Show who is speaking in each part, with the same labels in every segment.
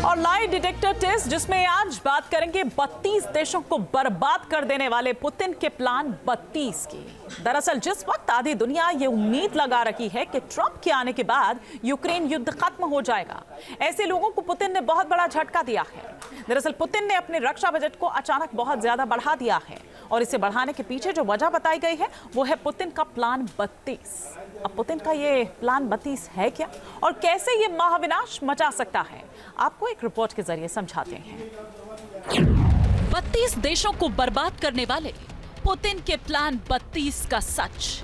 Speaker 1: और lie detector test, जिसमें आज बात करेंगे 32 देशों को बर्बाद कर देने वाले पुतिन के प्लान 32 की। दरअसल जिस वक्त आधी दुनिया ये उम्मीद लगा रखी है कि ट्रंप के आने के बाद यूक्रेन युद्ध खत्म हो जाएगा, ऐसे लोगों को पुतिन ने बहुत बड़ा झटका दिया है। दरअसल पुतिन ने अपने रक्षा बजट को अचानक बहुत ज्यादा बढ़ा दिया है और इसे बढ़ाने के पीछे जो वजह बताई गई है वो है पुतिन का प्लान 32। अब पुतिन का ये प्लान 32 है क्या और कैसे ये महाविनाश मचा सकता है, आपको एक रिपोर्ट के जरिए समझाते हैं। 32 देशों को बर्बाद करने वाले पुतिन के प्लान 32 का सच।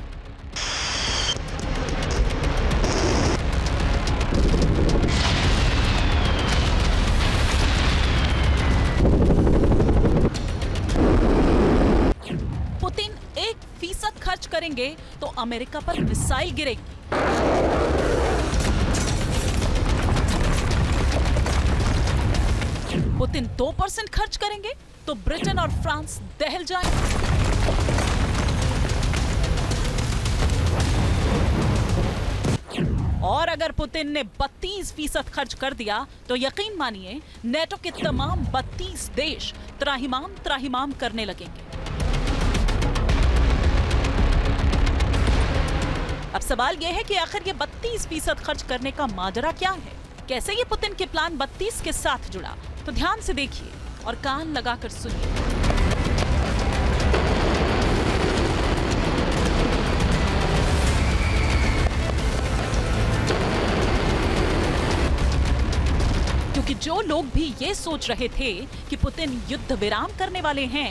Speaker 1: पुतिन 1% खर्च करेंगे तो अमेरिका पर मिसाइल गिरेगी। पुतिन 2% खर्च करेंगे तो ब्रिटेन और फ्रांस दहल जाएंगे। और अगर पुतिन ने 32% खर्च कर दिया तो यकीन मानिए नेटो के तमाम 32 देश त्राहिमाम करने लगेंगे। अब सवाल यह है कि आखिर ये 32% खर्च करने का माजरा क्या है, कैसे ये पुतिन के प्लान 32 के साथ जुड़ा, तो ध्यान से देखिए और कान लगाकर सुनिए। क्योंकि जो लोग भी ये सोच रहे थे कि पुतिन युद्ध विराम करने वाले हैं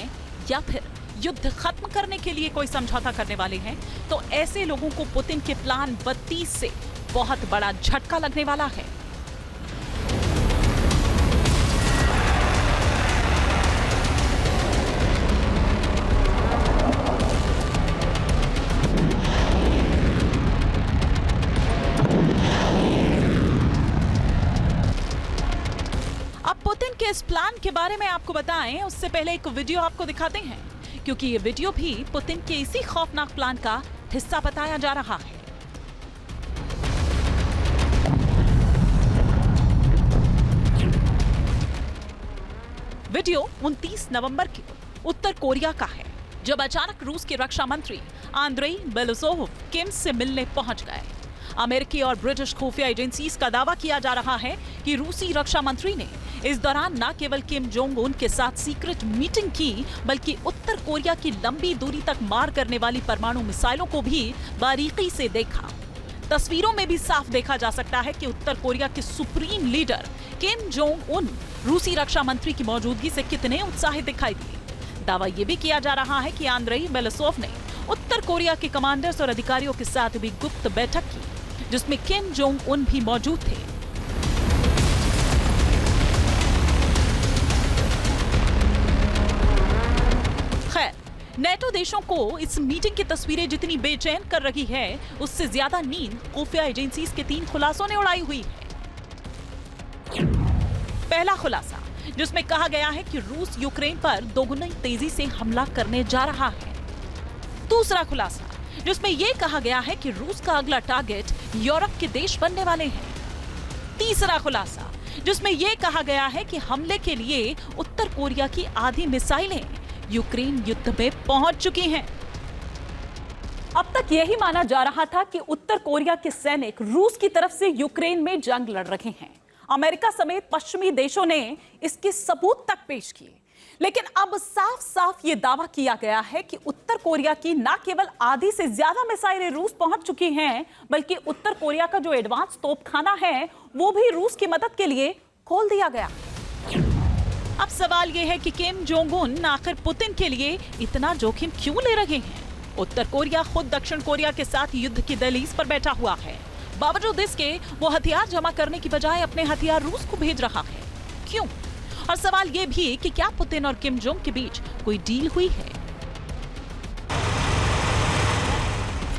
Speaker 1: या फिर युद्ध खत्म करने के लिए कोई समझौता करने वाले हैं, तो ऐसे लोगों को पुतिन के प्लान 32 से बहुत बड़ा झटका लगने वाला है। अब पुतिन के इस प्लान के बारे में आपको बताएं उससे पहले एक वीडियो आपको दिखाते हैं, क्योंकि ये वीडियो भी पुतिन के इसी खौफनाक प्लान का हिस्सा बताया जा रहा है। वीडियो 29 नवंबर के उत्तर कोरिया का है, जब अचानक रूस के रक्षा मंत्री आंद्रेई बेलोसोव किम से मिलने पहुंच गए। अमेरिकी और ब्रिटिश खुफिया एजेंसीज का दावा किया जा रहा है कि रूसी रक्षा मंत्री ने इस दौरान न केवल किम जोंग उन के साथ सीक्रेट मीटिंग की, बल्कि उत्तर कोरिया की लंबी दूरी तक मार करने वाली परमाणु मिसाइलों को भी बारीकी से देखा। तस्वीरों में भी साफ देखा जा सकता है कि उत्तर कोरिया के supreme leader Kim Jong Un रूसी रक्षा मंत्री की मौजूदगी से कितने उत्साहित दिखाई दिए। दावा यह भी किया जा रहा है कि आंद्रेई बेलोसोव ने उत्तर कोरिया के कमांडर्स और अधिकारियों के साथ भी गुप्त बैठक की, जिसमें किम जोंग उन भी मौजूद थे। खैर, नेटो देशों को इस मीटिंग की तस्वीरें जितनी बेचैन कर रही है, उससे ज्यादा नींद खुफिया एजेंसीज के 3 खुलासों ने उड़ाई हुई है। पहला खुलासा, जिसमें कहा गया है कि रूस यूक्रेन पर दोगुनी तेजी से हमला करने जा रहा है। दूसरा खुलासा, जिसमें यह कहा गया है कि रूस का अगला टारगेट यूरोप के देश बनने वाले हैं। तीसरा खुलासा, जिसमें यह कहा गया है कि हमले के लिए उत्तर कोरिया की आधी मिसाइलें यूक्रेन युद्ध में पहुंच चुकी हैं। अब तक यही माना जा रहा था कि उत्तर कोरिया के सैनिक रूस की तरफ से यूक्रेन में जंग लड़ रहे हैं। अमेरिका समेत पश्चिमी देशों ने इसके सबूत तक पेश किए, लेकिन अब साफ साफ ये दावा किया गया है कि उत्तर कोरिया की न केवल आधी से ज्यादा मिसाइलें रूस पहुंच चुकी हैं, बल्कि उत्तर कोरिया का जो एडवांस तोपखाना है वो भी रूस की मदद के लिए खोल दिया गया। अब सवाल यह है कि किम जोंग उन आखिर पुतिन के लिए इतना जोखिम क्यों ले रहे हैं। उत्तर कोरिया खुद दक्षिण कोरिया के साथ युद्ध की दहलीज पर बैठा हुआ है, बावजूद इसके वो हथियार जमा करने की बजाय अपने हथियार रूस को भेज रहा है। क्यों? और सवाल यह भी कि क्या पुतिन और किम जोंग के बीच कोई डील हुई है?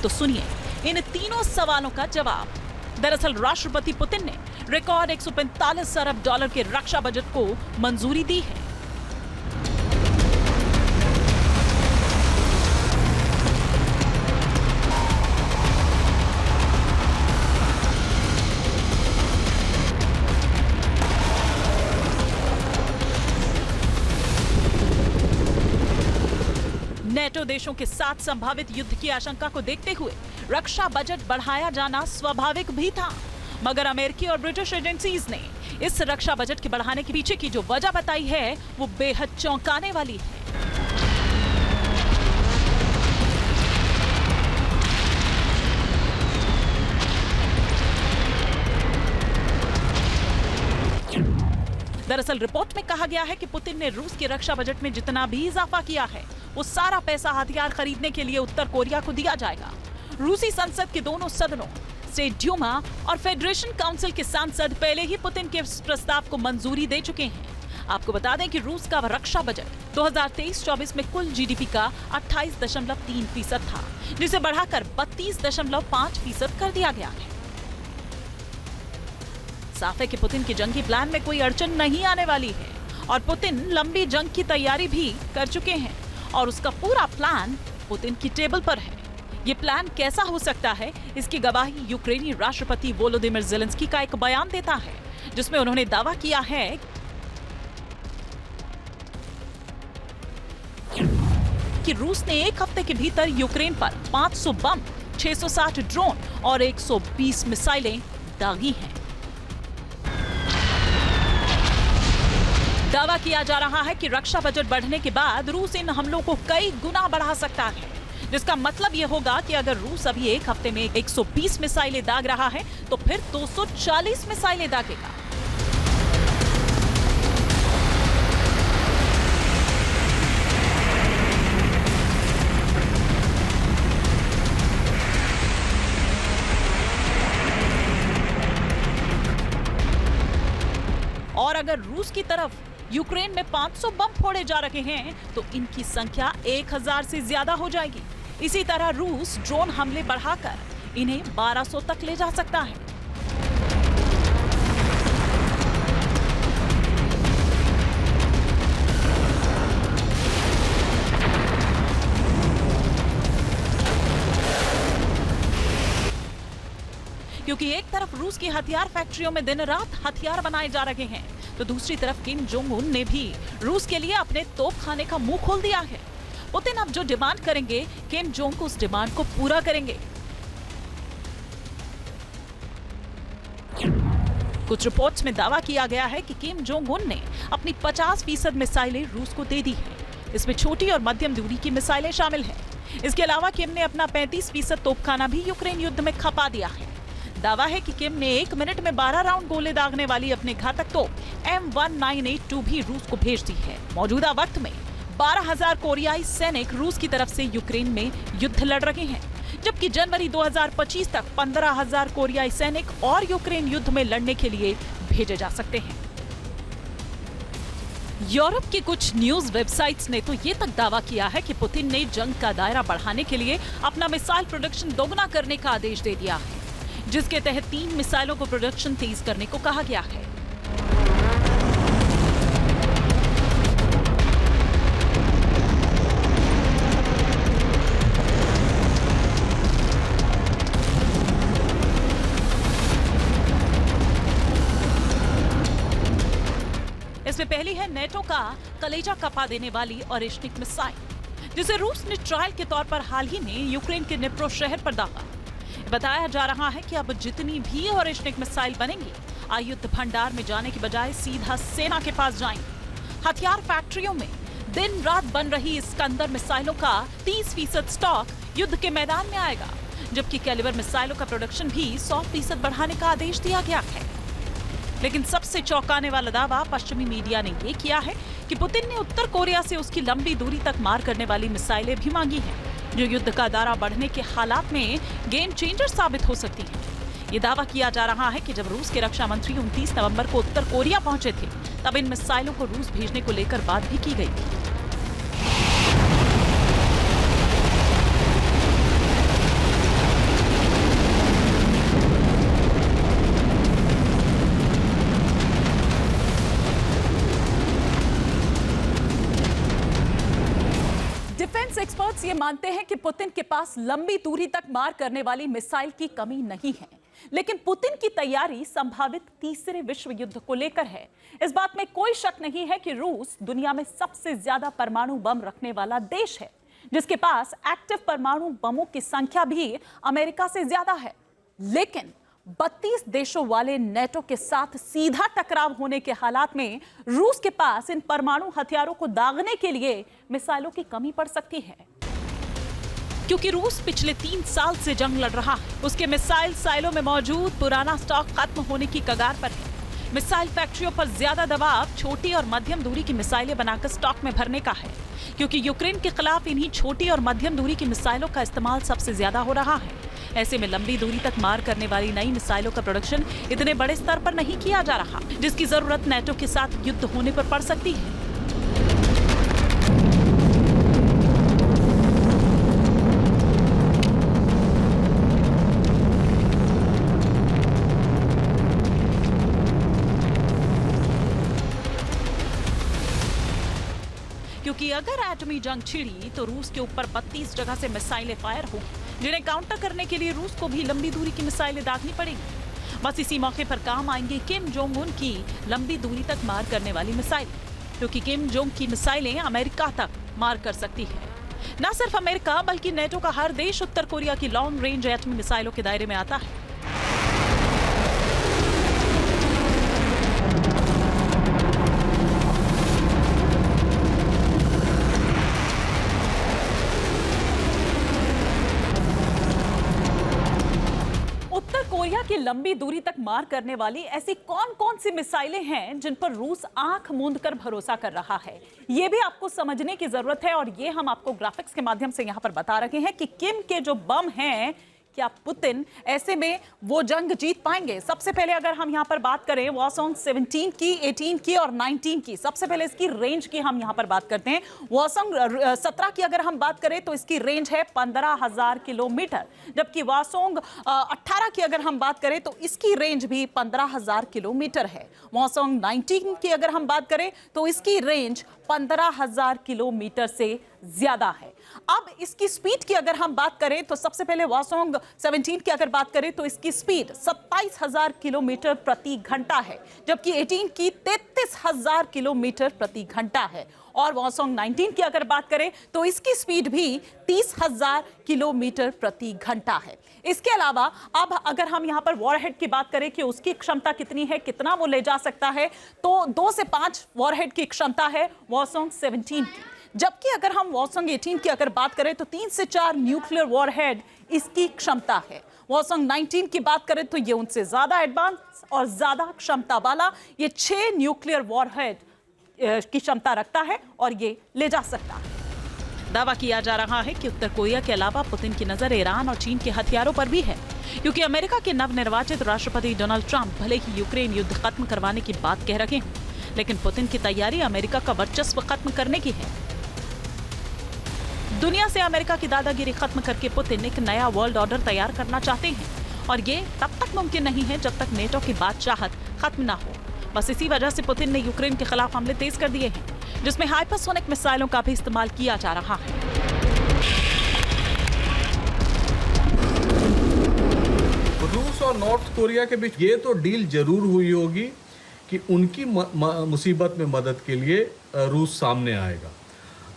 Speaker 1: तो सुनिए इन तीनों सवालों का जवाब। दरअसल राष्ट्रपति पुतिन ने रिकॉर्ड 145 अरब डॉलर के रक्षा बजट को मंजूरी दी है। देशों के साथ संभावित युद्ध की आशंका को देखते हुए रक्षा बजट बढ़ाया जाना स्वाभाविक भी था, मगर अमेरिकी और ब्रिटिश एजेंसीज ने इस रक्षा बजट के बढ़ाने के पीछे की जो वजह बताई है वो बेहद चौंकाने वाली है। दरअसल रिपोर्ट में कहा गया है कि पुतिन ने रूस के रक्षा बजट में जितना भी इजाफा किया है वो सारा पैसा हथियार खरीदने के लिए उत्तर कोरिया को दिया जाएगा। रूसी संसद के दोनों सदनों स्टेट ड्यूमा और फेडरेशन काउंसिल के सांसद पहले ही पुतिन के इस प्रस्ताव को मंजूरी दे चुके हैं। आपको बता दें कि रूस का रक्षा बजट 2023-24 में कुल जीडीपी का 28.3% था, जिसे बढ़ाकर 32.5% कर दिया गया है। साफ है कि पुतिन की जंगी प्लान में कोई अड़चन नहीं आने वाली है और पुतिन लंबी जंग की तैयारी भी कर चुके हैं और उसका पूरा प्लान पुतिन की टेबल पर है। ये प्लान कैसा हो सकता है, इसकी गवाही यूक्रेनी राष्ट्रपति वोलोदिमिर ज़ेलेंस्की का एक बयान देता है, जिसमें उन्होंने दावा किया है कि रूस ने एक हफ्ते के भीतर यूक्रेन पर 500 बम, 660 ड्रोन और 120 मिसाइलें दागी हैं। दावा किया जा रहा है कि रक्षा बजट बढ़ने के बाद रूस इन हमलों को कई गुना बढ़ा सकता है, जिसका मतलब यह होगा कि अगर रूस अभी एक हफ्ते में 120 मिसाइलें दाग रहा है तो फिर 240 मिसाइलें दागेगा। और अगर रूस की तरफ यूक्रेन में 500 बम फोड़े जा रहे हैं तो इनकी संख्या 1000 से ज्यादा हो जाएगी। इसी तरह रूस ड्रोन हमले बढ़ाकर इन्हें 1200 तक ले जा सकता है। क्योंकि एक तरफ रूस की हथियार फैक्ट्रियों में दिन रात हथियार बनाए जा रहे हैं, तो दूसरी तरफ किम जोंग उन ने भी रूस के लिए अपने तोपखाने का मुंह खोल दिया है। पुतिन अब जो डिमांड करेंगे, किम जोंग उस डिमांड को पूरा करेंगे। कुछ रिपोर्ट्स में दावा किया गया है कि किम जोंग उन ने अपनी 50% मिसाइलें रूस को दे दी है। इसमें छोटी और मध्यम दूरी की मिसाइलें शामिल हैं। इसके अलावा किम ने अपना 35% तोपखाना भी यूक्रेन युद्ध में खपा दिया है। दावा है कि किम ने 1 मिनट में 12 राउंड गोले दागने वाली अपने घातक तोप M1982 भी रूस को भेज दी है। मौजूदा वक्त में 12,000 कोरियाई सैनिक रूस की तरफ से यूक्रेन में युद्ध लड़ रहे हैं, जबकि जनवरी 2025 तक 15,000 कोरियाई सैनिक और यूक्रेन युद्ध में लड़ने के लिए भेजे जा सकते हैं। यूरोप की कुछ न्यूज वेबसाइट्स ने तो ये तक दावा किया है कि पुतिन ने जंग का दायरा बढ़ाने के लिए अपना मिसाइल प्रोडक्शन दोगुना करने का आदेश दे दिया है, जिसके तहत 3 मिसाइलों को प्रोडक्शन तेज करने को कहा गया है। इसमें पहली है नेटो का कलेजा कपा देने वाली ओरेश्निक मिसाइल, जिसे रूस ने ट्रायल के तौर पर हाल ही में यूक्रेन के निप्रो शहर पर दागा। बताया जा रहा है कि अब जितनी भी ओरेश्निक मिसाइल बनेंगी, आयुध भंडार में जाने की बजाय सीधा सेना के पास जाएंगी। हथियार फैक्ट्रियों में दिन रात बन रही इस्कंदर मिसाइलों का 30% स्टॉक युद्ध के मैदान में आएगा, जबकि कैलिबर मिसाइलों का प्रोडक्शन भी 100% बढ़ाने का आदेश दिया गया है। लेकिन सबसे चौंकाने वाला दावा पश्चिमी मीडिया ने यह किया है कि पुतिन ने उत्तर कोरिया से उसकी लंबी दूरी तक मार करने वाली मिसाइलें भी मांगी हैं, जो युद्ध का दायरा बढ़ने के हालात में गेम चेंजर साबित हो सकती हैं। ये दावा किया जा रहा है कि जब रूस के रक्षा मंत्री 29 नवंबर को उत्तर कोरिया पहुंचे थे, तब इन मिसाइलों को रूस भेजने को लेकर बात भी की गई थी। डिफेंस एक्सपर्ट्स ये मानते हैं कि पुतिन के पास लंबी दूरी तक मार करने वाली मिसाइल की कमी नहीं है, लेकिन पुतिन की तैयारी संभावित तीसरे विश्व युद्ध को लेकर है। इस बात में कोई शक नहीं है कि रूस दुनिया में सबसे ज्यादा परमाणु बम रखने वाला देश है, जिसके पास एक्टिव परमाणु बमों की संख्या भी अमेरिका से ज्यादा है। लेकिन 32 देशों वाले नेटो के साथ सीधा टकराव होने के हालात में रूस के पास इन परमाणु हथियारों को दागने के लिए मिसाइलों की कमी पड़ सकती है। क्योंकि रूस पिछले 3 साल से जंग लड़ रहा है, उसके मिसाइल साइलों में मौजूद पुराना स्टॉक खत्म होने की कगार पर है। मिसाइल फैक्ट्रियों पर ज्यादा दबाव छोटी और मध्यम दूरी की मिसाइलें बनाकर स्टॉक में भरने का है, क्योंकि यूक्रेन के खिलाफ इन्हीं छोटी और मध्यम दूरी की मिसाइलों का इस्तेमाल सबसे ज्यादा हो रहा है। ऐसे में लंबी दूरी तक मार करने वाली नई मिसाइलों का प्रोडक्शन इतने बड़े स्तर पर नहीं किया जा रहा, जिसकी जरूरत नेटो के साथ युद्ध होने पर पड़ सकती है। क्योंकि अगर एटमी जंग छिड़ी तो रूस के ऊपर 32 जगह से मिसाइलें फायर होंगी, जिन्हें काउंटर करने के लिए रूस को भी लंबी दूरी की मिसाइलें दागनी पड़ेंगी। बस इसी मौके पर काम आएंगी किम जोंग उन की लंबी दूरी तक मार करने वाली मिसाइल, क्योंकि किम जोंग की मिसाइलें अमेरिका तक मार कर सकती है। न सिर्फ अमेरिका बल्कि नेटो का हर देश उत्तर कोरिया की लॉन्ग रेंज एटमी मिसाइलों के दायरे में आता है। कोरिया की लंबी दूरी तक मार करने वाली ऐसी कौन कौन सी मिसाइलें हैं जिन पर रूस आंख मूंद कर भरोसा कर रहा है, ये भी आपको समझने की जरूरत है। और ये हम आपको ग्राफिक्स के माध्यम से यहां पर बता रहे हैं कि किम के जो बम हैं, क्या पुतिन ऐसे में वो जंग जीत पाएंगे। सबसे पहले अगर हम यहां पर बात करें वॉसोंग 17 की, 18 की और 19 की, सबसे पहले इसकी रेंज की हम यहां पर बात करते हैं। वॉसोंग 17 की अगर हम बात करें तो इसकी रेंज है 15,000 किलोमीटर, जबकि वॉसोंग 18 की अगर हम बात करें तो इसकी रेंज भी 15,000 किलोमीटर है। वॉसोंग 19 की अगर हम बात करें तो इसकी रेंज 15,000 किलोमीटर से ज्यादा है। अब इसकी स्पीड की अगर हम बात करें तो सबसे पहले वॉसोंग 17 की अगर बात करें तो इसकी स्पीड 27,000 किलोमीटर प्रति घंटा है, जबकि 18 की 33,000 किलोमीटर प्रति घंटा है। और वॉसोंग 19 की अगर बात करें तो इसकी स्पीड भी 30,000 किलोमीटर प्रति घंटा है। इसके अलावा अब अगर हम यहां पर वॉरहेड की बात करें कि उसकी क्षमता कितनी है, कितना वो ले जा सकता है, तो 2 से 5 वॉरहेड की क्षमता है वॉसोंग 17 की, जबकि अगर हम वॉसोंग 18 की अगर बात करें तो 3 से 4 न्यूक्लियर वॉरहेड इसकी क्षमता है। वॉसोंग 19 की बात करें तो ये उनसे ज्यादा एडवांस और ज्यादा क्षमता वाला, ये 6 न्यूक्लियर वॉरहेड की क्षमता रखता है और ये ले जा सकता है। दावा किया जा रहा है कि उत्तर कोरिया के अलावा पुतिन की नजर ईरान और चीन के हथियारों पर भी है, क्योंकि अमेरिका के नवनिर्वाचित राष्ट्रपति डोनाल्ड ट्रंप भले ही यूक्रेन युद्ध खत्म करवाने की बात कह रहे हों, लेकिन पुतिन की तैयारी अमेरिका का वर्चस्व खत्म करने की है। दुनिया से अमेरिका की दादागिरी खत्म करके पुतिन एक नया वर्ल्ड ऑर्डर तैयार करना चाहते हैं, और ये तब तक मुमकिन नहीं है जब तक नेटो की बादशाहत खत्म ना हो। बस इसी वजह से पुतिन ने यूक्रेन के खिलाफ हमले तेज कर दिए हैं, जिसमें हाइपरसोनिक मिसाइलों का भी इस्तेमाल किया जा रहा है।
Speaker 2: रूस और नॉर्थ कोरिया के बीच ये तो डील जरूर हुई होगी कि उनकी मुसीबत में मदद के लिए रूस सामने आएगा,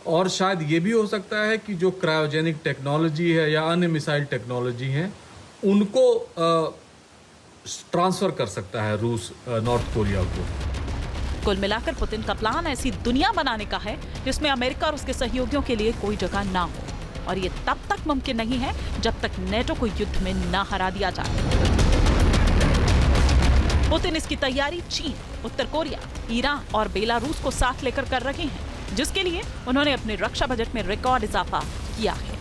Speaker 2: और शायद ये भी हो सकता है कि जो क्रायोजेनिक टेक्नोलॉजी है या अन्य मिसाइल टेक्नोलॉजी है उनको ट्रांसफर कर सकता है रूस नॉर्थ कोरिया को।
Speaker 1: कुल मिलाकर पुतिन का प्लान ऐसी दुनिया बनाने का है जिसमें अमेरिका और उसके सहयोगियों के लिए कोई जगह ना हो, और ये तब तक मुमकिन नहीं है जब तक नेटो को युद्ध में ना हरा दिया जाए। पुतिन इसकी तैयारी चीन, उत्तर कोरिया, ईरान और बेलारूस को साथ लेकर कर रहे हैं, जिसके लिए उन्होंने अपने रक्षा बजट में रिकॉर्ड इजाफा किया है।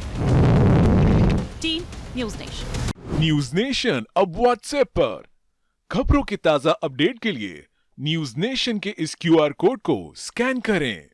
Speaker 1: Team news nation.
Speaker 3: News nation अब व्हाट्सएप पर खबरों की ताजा अपडेट के लिए न्यूज नेशन के इस QR कोड को स्कैन करें।